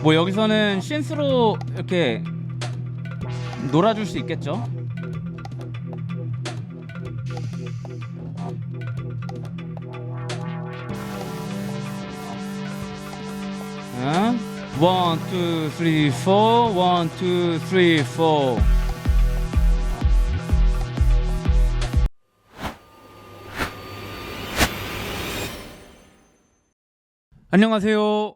뭐 여기서는 신스로 이렇게 놀아줄 수 있겠죠. 어? 1, 2, 3, 4 1, 2, 3, 4 안녕하세요.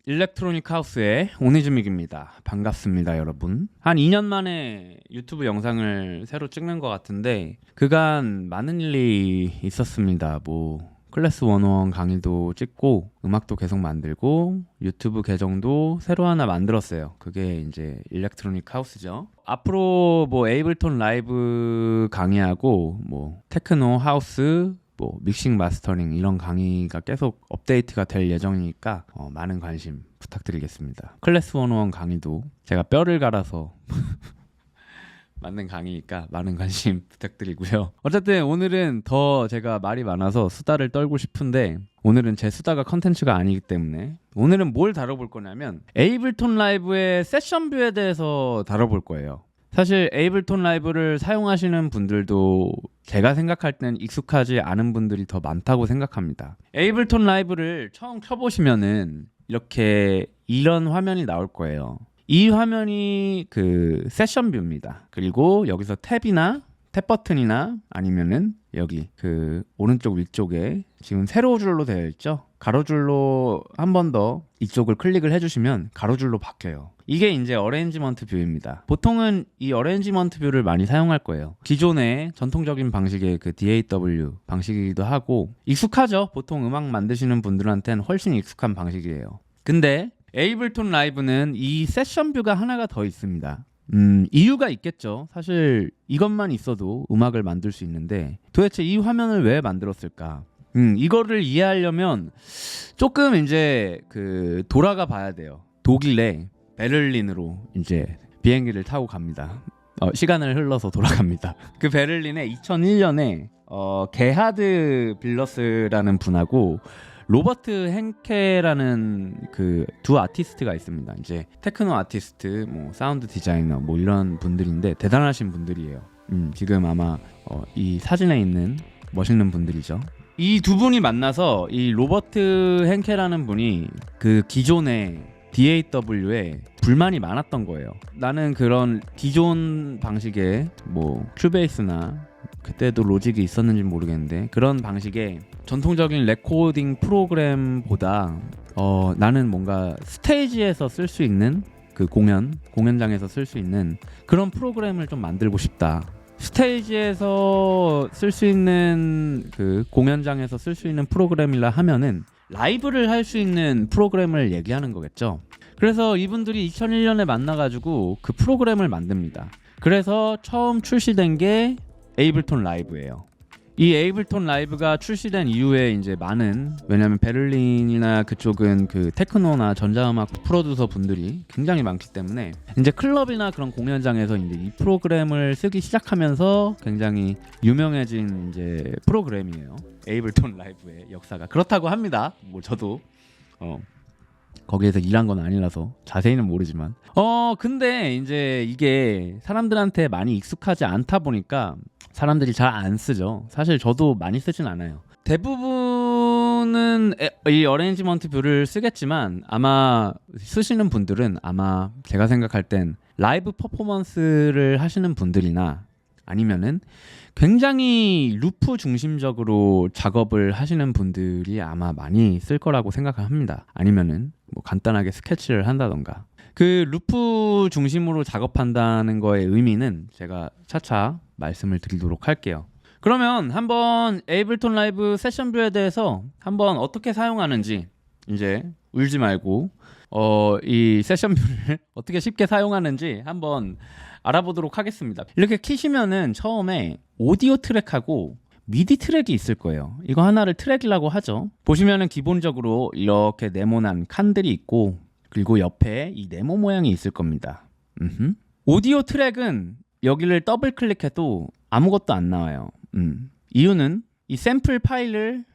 일렉트로닉 하우스의 오니즈믹입니다. 반갑습니다, 여러분. 한 2년 만에 유튜브 영상을 새로 찍는 것 같은데 그간 많은 일이 있었습니다. 뭐 클래스 101 강의도 찍고 음악도 계속 만들고 유튜브 계정도 새로 하나 만들었어요. 그게 이제 일렉트로닉 하우스죠. 앞으로 뭐 에이블톤 라이브 강의하고 뭐 테크노 하우스 뭐 믹싱 마스터링 이런 강의가 계속 업데이트가 될 예정이니까 많은 관심 부탁드리겠습니다. 클래스 101 강의도 제가 뼈를 갈아서 만든 강의니까 많은 관심 부탁드리고요. 어쨌든 오늘은 더 제가 말이 많아서 수다를 떨고 싶은데 오늘은 제 수다가 컨텐츠가 아니기 때문에 오늘은 뭘 다뤄볼 거냐면 에이블톤 라이브의 세션 뷰에 대해서 다뤄볼 거예요. 사실 에이블톤 라이브를 사용하시는 분들도 제가 생각할 땐 익숙하지 않은 분들이 더 많다고 생각합니다. 에이블톤 라이브를 처음 켜보시면은 이렇게 이런 화면이 나올 거예요. 이 화면이 그 세션 뷰입니다. 그리고 여기서 탭이나 탭 버튼이나 아니면은 여기 그 오른쪽 위쪽에 지금 세로줄로 되어 있죠. 가로줄로 한 번 더 이쪽을 클릭을 해주시면 가로줄로 바뀌어요. 이게 이제 어레인지먼트 뷰입니다. 보통은 이 어레인지먼트 뷰를 많이 사용할 거예요. 기존의 전통적인 방식의 그 DAW 방식이기도 하고 익숙하죠. 보통 음악 만드시는 분들한테는 훨씬 익숙한 방식이에요. 근데 에이블톤 라이브는 이 세션 뷰가 하나가 더 있습니다. 이유가 있겠죠. 사실 이것만 있어도 음악을 만들 수 있는데 도대체 이 화면을 왜 만들었을까? 이거를 이해하려면 조금 이제 그 돌아가 봐야 돼요. 독일의 베를린으로 이제 비행기를 타고 갑니다. 시간을 흘러서 돌아갑니다. 그 베를린에 2001년에 게하드 빌러스라는 분하고 로버트 henke라는 그 두 아티스트가 있습니다. 이제 테크노 아티스트, 뭐 사운드 디자이너, 뭐 이런 분들인데 대단하신 분들이에요. 지금 아마 이 사진에 있는 멋있는 분들이죠. 이 두 분이 만나서 이 로버트 henke라는 분이 그 기존의 DAW에 불만이 많았던 거예요. 나는 그런 기존 방식의 뭐 큐베이스나 그때도 로직이 있었는지 모르겠는데 그런 방식의 전통적인 레코딩 프로그램보다 나는 뭔가 스테이지에서 쓸 수 있는 그 공연장에서 쓸 수 있는 그런 프로그램을 좀 만들고 싶다. 스테이지에서 쓸 수 있는 그 공연장에서 쓸 수 있는 프로그램이라 하면은 라이브를 할 수 있는 프로그램을 얘기하는 거겠죠. 그래서 이분들이 2001년에 만나가지고 그 프로그램을 만듭니다. 그래서 처음 출시된 게 에이블톤 라이브예요. 이 에이블톤 라이브가 출시된 이후에 이제 왜냐면 베를린이나 그쪽은 그 테크노나 전자음악 프로듀서 분들이 굉장히 많기 때문에 이제 클럽이나 그런 공연장에서 이제 이 프로그램을 쓰기 시작하면서 굉장히 유명해진 이제 프로그램이에요. 에이블톤 라이브의 역사가 그렇다고 합니다. 뭐 저도 거기에서 일한 건 아니라서 자세히는 모르지만 근데 이제 이게 사람들한테 많이 익숙하지 않다 보니까 사람들이 잘 안 쓰죠. 사실 저도 많이 쓰진 않아요. 대부분은 이 어레인지먼트 뷰를 쓰겠지만 아마 쓰시는 분들은 아마 제가 생각할 땐 라이브 퍼포먼스를 하시는 분들이나 아니면은 굉장히 루프 중심적으로 작업을 하시는 분들이 아마 많이 쓸 거라고 생각합니다. 아니면은 뭐 간단하게 스케치를 한다던가. 그 루프 중심으로 작업한다는 거의 의미는 제가 차차 말씀을 드리도록 할게요. 그러면 한번 에이블톤 라이브 세션 뷰에 대해서 한번 어떻게 사용하는지 이제 울지 말고 이 세션 뷰를 어떻게 쉽게 사용하는지 한번 알아보도록 하겠습니다. 이렇게 키시면은 처음에 오디오 트랙하고 미디 트랙이 있을 거예요. 이거 하나를 트랙이라고 하죠. 보시면은 기본적으로 이렇게 네모난 칸들이 있고 그리고 옆에 이 네모 모양이 있을 겁니다. 오디오 트랙은 여기를 더블 클릭해도 아무것도 안 나와요. 이유는 이 샘플 파일을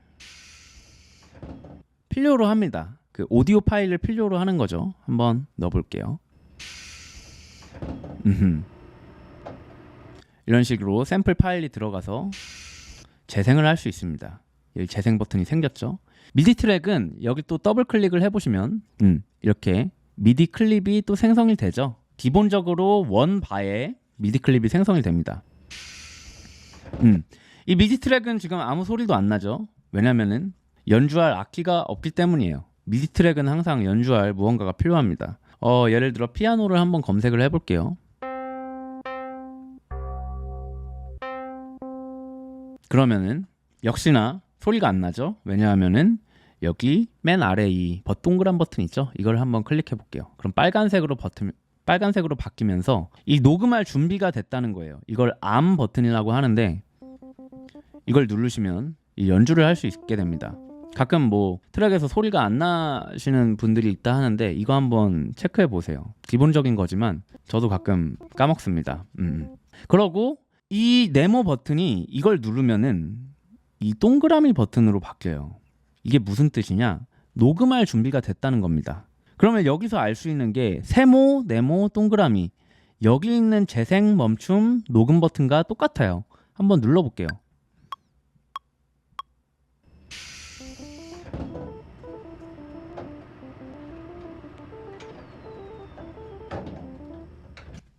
필요로 합니다. 그 오디오 파일을 필요로 하는 거죠. 한번 넣어볼게요. 이런 식으로 샘플 파일이 들어가서 재생을 할 수 있습니다. 여기 재생 버튼이 생겼죠. 미디 트랙은 여기 또 더블 클릭을 해보시면 이렇게 미디 클립이 또 생성이 되죠. 기본적으로 원 바에 미디 클립이 생성이 됩니다. 이 미디 트랙은 지금 아무 소리도 안 나죠. 왜냐면은 연주할 악기가 없기 때문이에요. 미디 트랙은 항상 연주할 무언가가 필요합니다. 예를 들어 피아노를 한번 검색을 해볼게요. 그러면은 역시나 소리가 안 나죠. 왜냐하면은 여기 맨 아래 이 동그란 버튼 있죠. 이걸 한번 클릭해 볼게요. 그럼 빨간색으로 바뀌면서 이 녹음할 준비가 됐다는 거예요. 이걸 암 버튼이라고 하는데 이걸 누르시면 이 연주를 할 수 있게 됩니다. 가끔 뭐 트랙에서 소리가 안 나시는 분들이 있다 하는데 이거 한번 체크해 보세요. 기본적인 거지만 저도 가끔 까먹습니다. 그러고 이 네모 버튼이 이걸 누르면은 이 동그라미 버튼으로 바뀌어요. 이게 무슨 뜻이냐? 녹음할 준비가 됐다는 겁니다. 그러면 여기서 알 수 있는 게 세모, 네모, 동그라미 여기 있는 재생, 멈춤, 녹음 버튼과 똑같아요. 한번 눌러볼게요.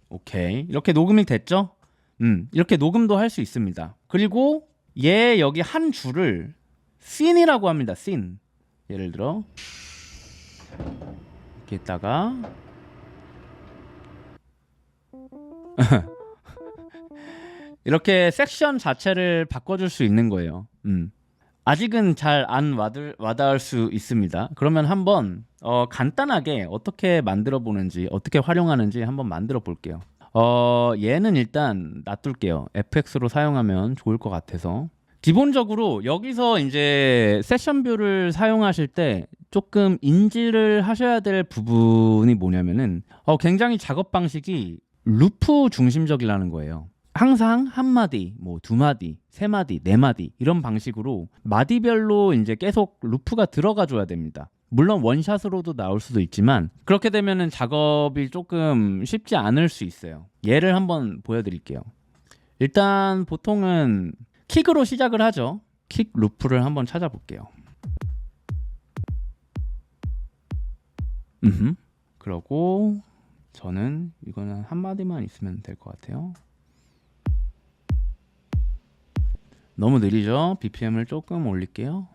오케이, 이렇게 녹음이 됐죠? 이렇게 녹음도 할 수 있습니다. 그리고 얘 여기 한 줄을 씬이라고 합니다. 씬. 예를 들어 이렇게 있다가 이렇게 섹션 자체를 바꿔줄 수 있는 거예요. 아직은 잘 안 와닿을 수 있습니다. 그러면 한번 간단하게 어떻게 만들어 보는지, 어떻게 활용하는지 한번 만들어 볼게요. 얘는 일단 놔둘게요. FX로 사용하면 좋을 것 같아서. 기본적으로 여기서 이제 세션 뷰를 사용하실 때 조금 인지를 하셔야 될 부분이 뭐냐면은 굉장히 작업 방식이 루프 중심적이라는 거예요. 항상 한 마디, 뭐 두 마디, 세 마디, 네 마디 이런 방식으로 마디별로 이제 계속 루프가 들어가 줘야 됩니다. 물론 원샷으로도 나올 수도 있지만 그렇게 되면은 작업이 조금 쉽지 않을 수 있어요. 예를 한번 보여드릴게요. 일단 보통은 킥으로 시작을 하죠. 킥 루프를 한번 찾아볼게요. 그러고 저는 이거는 한 마디만 있으면 될 것 같아요. 너무 느리죠? BPM을 조금 올릴게요.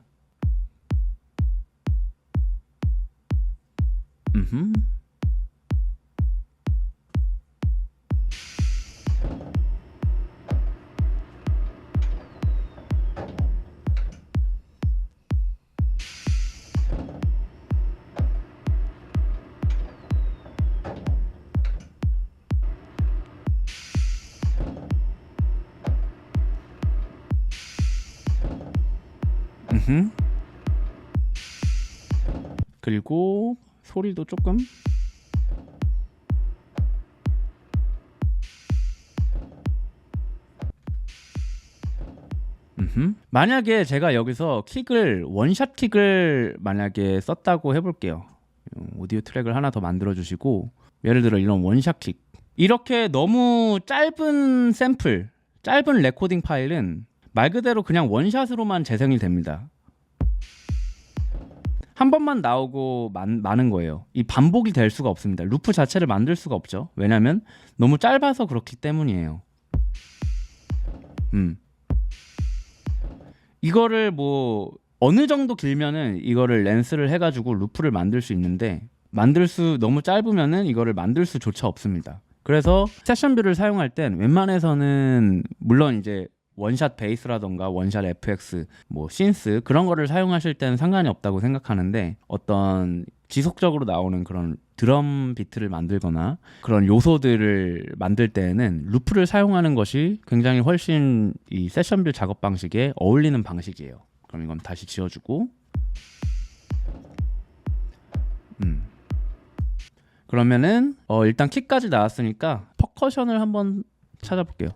그리고 소리도 조금 만약에 제가 여기서 킥을 원샷 킥을 만약에 썼다고 해볼게요. 오디오 트랙을 하나 더 만들어 주시고 예를 들어 이런 원샷 킥 이렇게 너무 짧은 샘플 짧은 레코딩 파일은 말 그대로 그냥 원샷으로만 재생이 됩니다. 한 번만 나오고 마는 거예요. 이 반복이 될 수가 없습니다. 루프 자체를 만들 수가 없죠. 왜냐면 너무 짧아서 그렇기 때문이에요. 이거를 뭐 어느 정도 길면은 이거를 렌스를 해가지고 루프를 만들 수 있는데 너무 짧으면은 이거를 만들 수조차 없습니다. 그래서 세션 뷰를 사용할 땐 웬만해서는 물론 이제 원샷 베이스라던가 원샷 FX, 뭐 신스 그런 거를 사용하실 때는 상관이 없다고 생각하는데 어떤 지속적으로 나오는 그런 드럼 비트를 만들거나 그런 요소들을 만들 때에는 루프를 사용하는 것이 굉장히 훨씬 이 세션 뷰 작업 방식에 어울리는 방식이에요. 그럼 이건 다시 지워주고 그러면은 일단 킥까지 나왔으니까 퍼커션을 한번 찾아볼게요.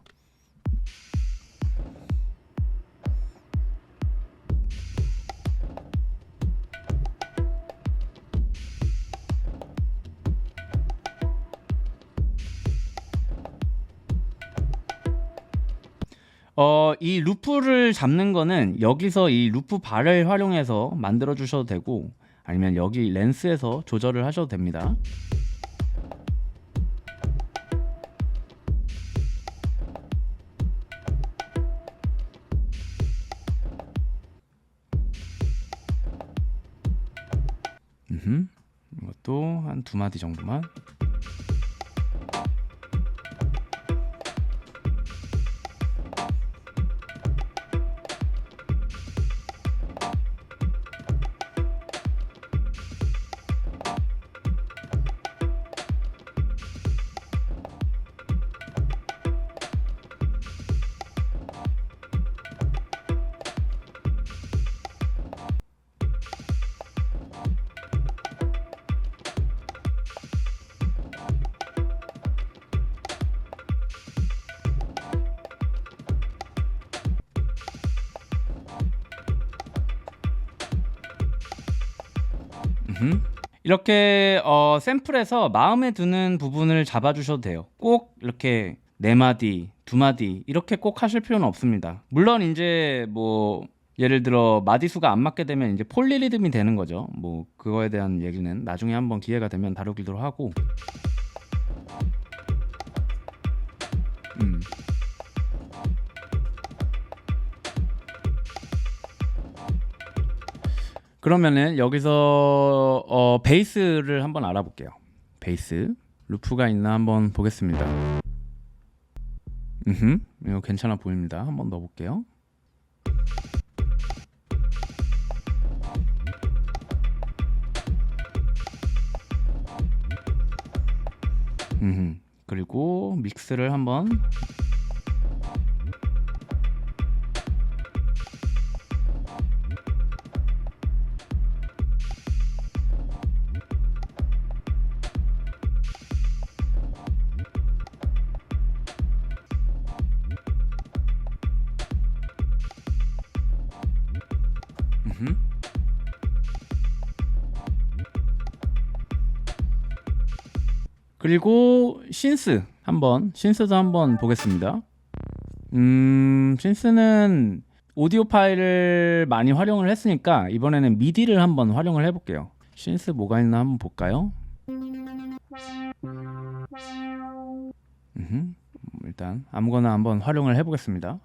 이 루프를 잡는 거는 여기서 이 루프 바를 활용해서 만들어 주셔도 되고, 아니면 여기 렌스에서 조절을 하셔도 됩니다. 이것도 한 2마디 정도만. 이렇게 샘플에서 마음에 드는 부분을 잡아주셔도 돼요. 꼭 이렇게 4마디, 2마디 이렇게 꼭 하실 필요는 없습니다. 물론 이제 뭐 예를 들어 마디 수가 안 맞게 되면 이제 폴리리듬이 되는 거죠. 뭐 그거에 대한 얘기는 나중에 한번 기회가 되면 다루기로 하고. 그러면은 여기서 베이스를 한번 알아볼게요. 베이스 루프가 있나 한번 보겠습니다. 이거 괜찮아 보입니다. 한번 넣어볼게요. 그리고 믹스를 한번. 그리고 신스도 한번 보겠습니다. 신스는 오디오 파일을 많이 활용을 했으니까 이번에는 미디를 한번 활용을 해볼게요. 신스 뭐가 있나 한번 볼까요? 일단 아무거나 한번 활용을 해보겠습니다.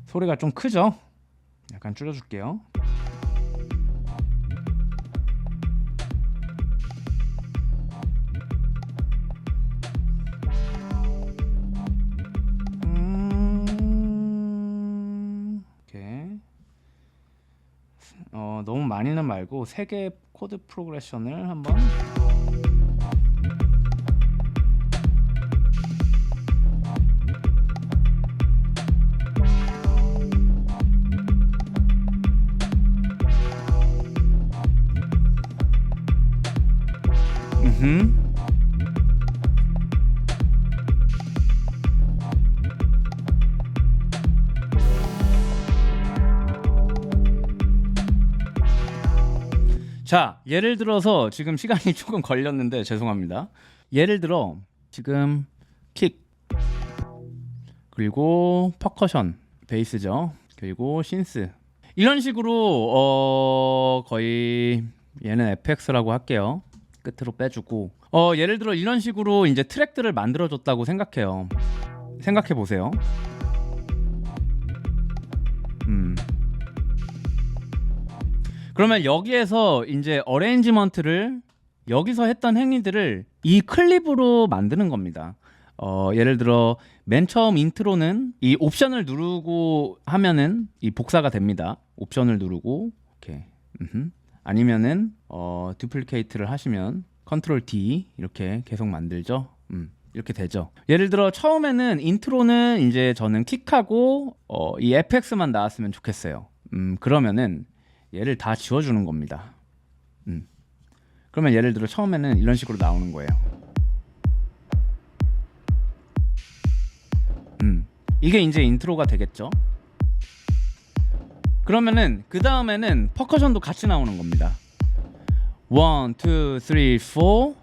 소리가 좀 크죠? 약간 줄여줄게요. 이렇게 너무 많이는 말고 3개의 코드 프로그레션을 한번. 자, 예를 들어서 지금 시간이 조금 걸렸는데 죄송합니다. 예를 들어 지금 킥, 그리고 퍼커션, 베이스죠. 그리고 신스. 이런 식으로 거의 얘는 FX라고 할게요. 끝으로 빼주고 예를 들어 이런 식으로 이제 트랙들을 만들어줬다고 생각해요. 생각해 보세요. 그러면 여기에서 이제 어레인지먼트를 여기서 했던 행위들을 이 클립으로 만드는 겁니다. 예를 들어 맨 처음 인트로는 이 옵션을 누르고 하면은 이 복사가 됩니다. 옵션을 누르고 이렇게. 아니면은 듀플리케이트를 하시면 컨트롤 D 이렇게 계속 만들죠. 이렇게 되죠. 예를 들어 처음에는 인트로는 이제 저는 킥하고 이 FX만 나왔으면 좋겠어요. 그러면은 얘를 다 지워주는 겁니다. 그러면 예를 들어 처음에는 이런 식으로 나오는 거예요. 이게 이제 인트로가 되겠죠. 그러면은 그 다음에는 퍼커션도 같이 나오는 겁니다. 1, 2, 3, 4.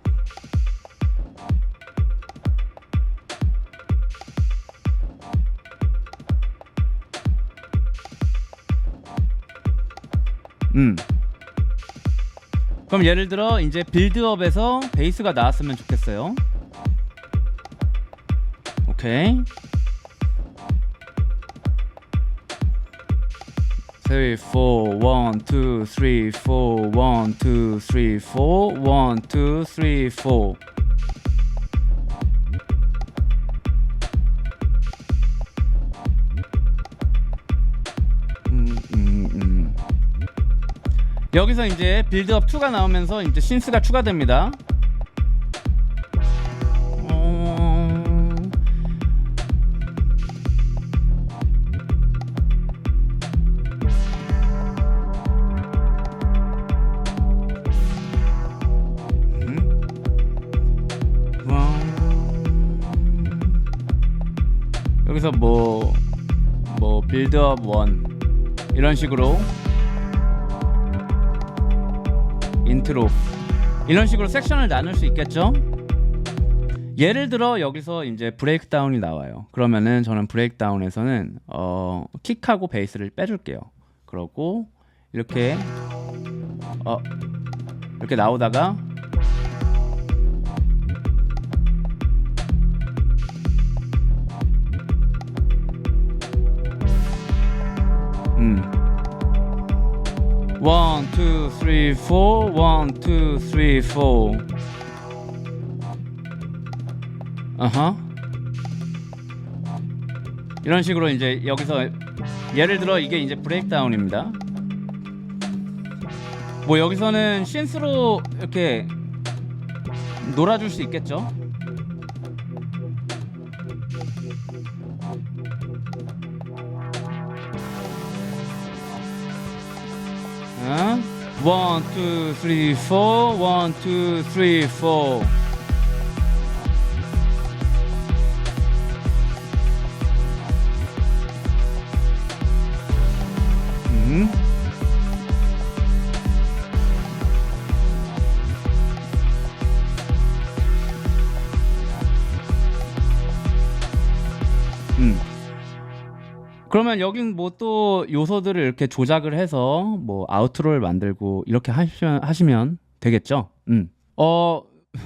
그럼 예를 들어 이제 빌드업에서 베이스가 나왔으면 좋겠어요. 오케이. 3, 4, 1, 2, 3, 4, 1, 2, 3, 4, 1, 2, 3, 4. 여기서 이제 빌드업 2가 나오면서 이제 신스가 추가됩니다. 여기서 뭐 빌드업 1 이런 식으로 인트로 이런 식으로 섹션을 나눌 수 있겠죠. 예를 들어 여기서 이제 브레이크다운이 나와요. 그러면은 저는 브레이크다운에서는 킥하고 베이스를 빼줄게요. 그러고 이렇게 이렇게 나오다가 One, two, three, four. 1, 2, 3, 4. 이런 식으로 이제 여기서 예를 들어 이게 이제 브레이크다운입니다. 뭐 여기서는 신스로 이렇게 놀아줄 수 있겠죠. One, 2, 3, 4. 1, 2, 3, 4. 그러면 여긴 뭐 또 요소들을 이렇게 조작을 해서 뭐 아우트로를 만들고 이렇게 하시면 되겠죠.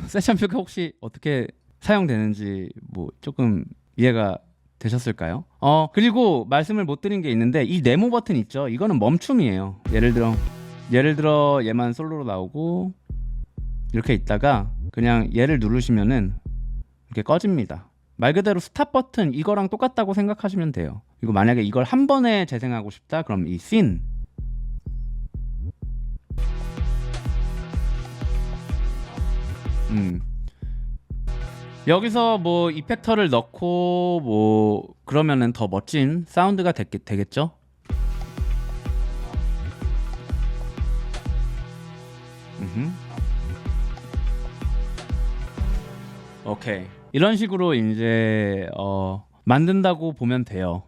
세션 뷰가 혹시 어떻게 사용되는지 뭐 조금 이해가 되셨을까요? 그리고 말씀을 못 드린 게 있는데 이 네모 버튼 있죠. 이거는 멈춤이에요. 예를 들어 얘만 솔로로 나오고 이렇게 있다가 그냥 얘를 누르시면은 이렇게 꺼집니다. 말 그대로 스탑 버튼 이거랑 똑같다고 생각하시면 돼요. 그리고 만약에 이걸 한 번에 재생하고 싶다 그럼 이 씬 여기서 뭐 이펙터를 넣고 뭐 그러면은 더 멋진 사운드가 되겠죠. 오케이. 이런 식으로 이제 만든다고 보면 돼요.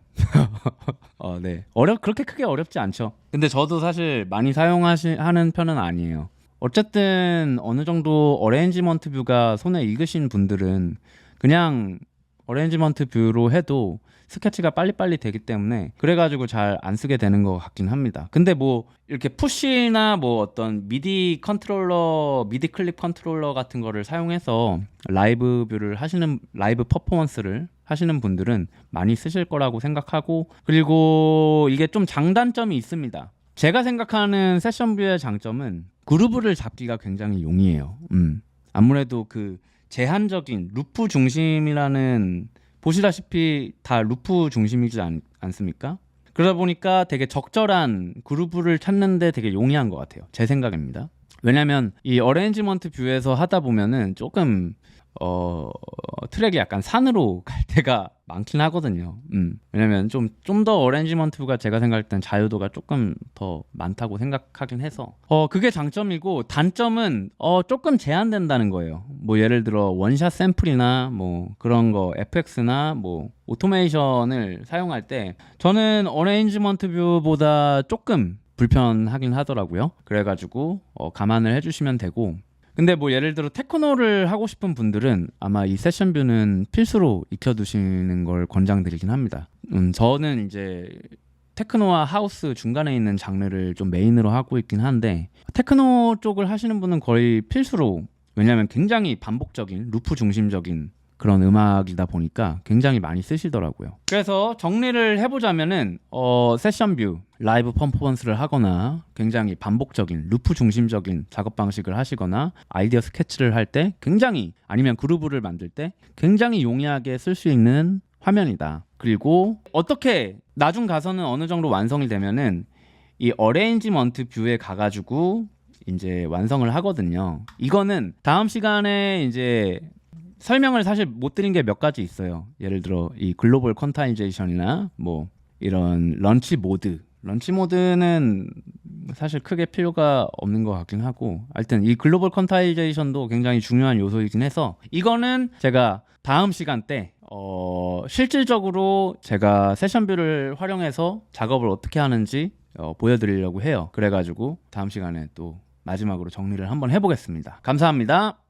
네. 그렇게 크게 어렵지 않죠. 근데 저도 사실 많이 하는 편은 아니에요. 어쨌든 어느 정도 어레인지먼트 뷰가 손에 익으신 분들은 그냥 어레인지먼트 뷰로 해도 스케치가 빨리빨리 되기 때문에 그래가지고 잘 안 쓰게 되는 것 같긴 합니다. 근데 뭐 이렇게 푸시나 뭐 어떤 미디 클립 컨트롤러 같은 거를 사용해서 라이브 퍼포먼스를 하시는 분들은 많이 쓰실 거라고 생각하고, 그리고 이게 좀 장단점이 있습니다. 제가 생각하는 세션 뷰의 장점은 그루브를 잡기가 굉장히 용이해요. 아무래도 그 제한적인 루프 중심이라는, 보시다시피 다 루프 중심이지 않습니까? 그러다 보니까 되게 적절한 그루브를 찾는데 되게 용이한 것 같아요. 제 생각입니다. 왜냐면 이 어레인지먼트 뷰에서 하다 보면은 조금 트랙이 약간 산으로 갈 때가 많긴 하거든요. 왜냐면 좀 더 어레인지먼트 뷰가 제가 생각할 땐 자유도가 조금 더 많다고 생각하긴 해서 그게 장점이고, 단점은 조금 제한된다는 거예요. 뭐 예를 들어 원샷 샘플이나 뭐 그런 거 FX나 뭐 오토메이션을 사용할 때 저는 어레인지먼트 뷰보다 조금 불편하긴 하더라고요. 그래가지고 감안을 해주시면 되고, 근데 뭐 예를 들어 테크노를 하고 싶은 분들은 아마 이 세션 뷰는 필수로 익혀두시는 걸 권장드리긴 합니다. 저는 이제 테크노와 하우스 중간에 있는 장르를 좀 메인으로 하고 있긴 한데, 테크노 쪽을 하시는 분은 거의 필수로, 왜냐하면 굉장히 반복적인 루프 중심적인 그런 음악이다 보니까 굉장히 많이 쓰시더라고요. 그래서 정리를 해보자면은 세션 뷰, 라이브 퍼포먼스를 하거나 굉장히 반복적인 루프 중심적인 작업 방식을 하시거나 아이디어 스케치를 할 때 굉장히, 아니면 그루브를 만들 때 굉장히 용이하게 쓸 수 있는 화면이다. 그리고 어떻게 나중 가서는 어느 정도 완성이 되면은 이 어레인지먼트 뷰에 가가지고 이제 완성을 하거든요. 이거는 다음 시간에 이제 설명을 사실 못 드린 게 몇 가지 있어요. 예를 들어 이 글로벌 퀀타이제이션이나 뭐 이런 런치 모드는 사실 크게 필요가 없는 것 같긴 하고, 하여튼 이 글로벌 퀀타이제이션도 굉장히 중요한 요소이긴 해서 이거는 제가 다음 시간 때 실질적으로 제가 세션뷰를 활용해서 작업을 어떻게 하는지 보여드리려고 해요. 그래가지고 다음 시간에 또 마지막으로 정리를 한번 해보겠습니다. 감사합니다.